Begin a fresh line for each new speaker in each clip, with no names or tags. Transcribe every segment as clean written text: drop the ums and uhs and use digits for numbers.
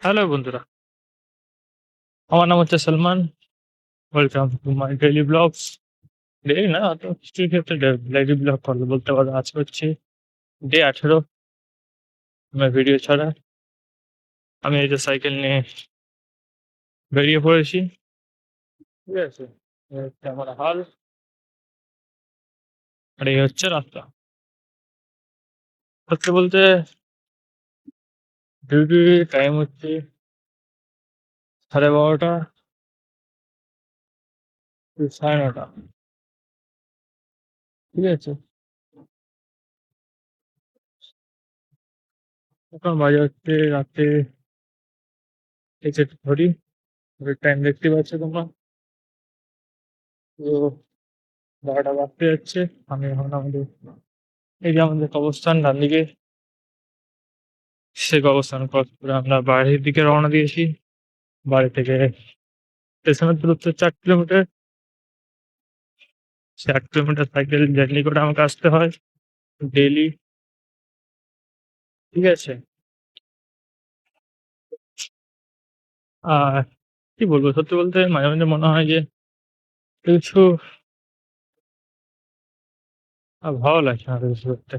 Hello বন্ধুরা, আমার নাম হচ্ছে Salman. Welcome to my daily blogs. Daily না, তো কিছুর ক্ষেত্রে ডেইলি ব্লগ করলে বলতে পারো। আজকে হচ্ছে ডে 18 আমার ভিডিও ছাড়া। আমি এই যে সাইকেল নিয়ে বেরিয়ে পড়েছি। ঠিক আছে, এই হচ্ছে আমার হাল, আর এই হচ্ছে রাস্তা। সত্যি বলতে ডিউটি টাইম হচ্ছে 12:30 কি 9:30। ঠিক আছে, এখন বাজে হচ্ছে রাতে এই যে ঘড়ি, ঘড়ির টাইম দেখতে পাচ্ছ তোমরা। তো 12টা বাজতে যাচ্ছে। আমি এখন আমাদের এই যে আমাদের কবরস্থান ডান দিকে, সেই কবরস্থান ক্রস করে আমরা বাড়ির দিকে রওনা দিয়েছি। বাড়ি থেকে স্টেশনের দূরত্ব 4 কিলোমিটার। সে 8 কিলোমিটার সাইকেল জার্নি করে আমাকে আসতে হয় ডেইলি। ঠিক আছে, আর কি বলবো, সত্যি বলতে মাঝে মাঝে মনে হয় যে কিছু ভালো লাগছে না কিছু করতে।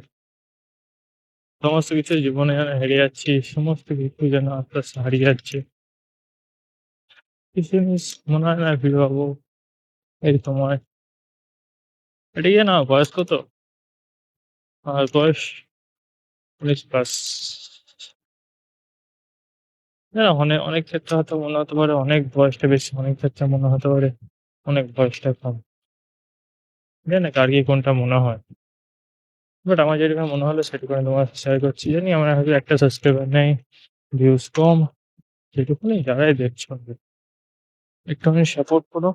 সমস্ত কিছু জীবনে যেন হেরে যাচ্ছি, সমস্ত কিছু যেন আস্তে আস্তে হারিয়ে যাচ্ছে। কিছু জিনিস মনে হয় না ফিরে পাবো এই সময়। এটা কি না, বয়স কত? আমার বয়স 19+। না, অনেক অনেক ক্ষেত্রে হয়তো মনে হতে পারে অনেক বয়সটা বেশি, অনেক ক্ষেত্রে মনে হতে পারে অনেক বয়সটা কম। জানি না কার কি কোনটা মনে হয়। বাট আমার যেটুকু মনে হলো সেটুকু আমি তোমার সাথে শেয়ার করছি। জানি আমার হয়তো একটা সাবস্ক্রাইবার নেই, ভিউজ কম, যেটুকুনি যারাই দেখছো একটুখানি সাপোর্ট করো।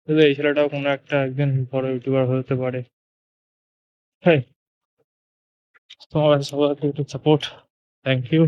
তবে এই ছেলেটাও কোনো একটা একদিন বড় ইউটিউবার হতে পারে। হ্যাঁ, তোমার কাছে সবার কাছে একটু সাপোর্ট। Thank you.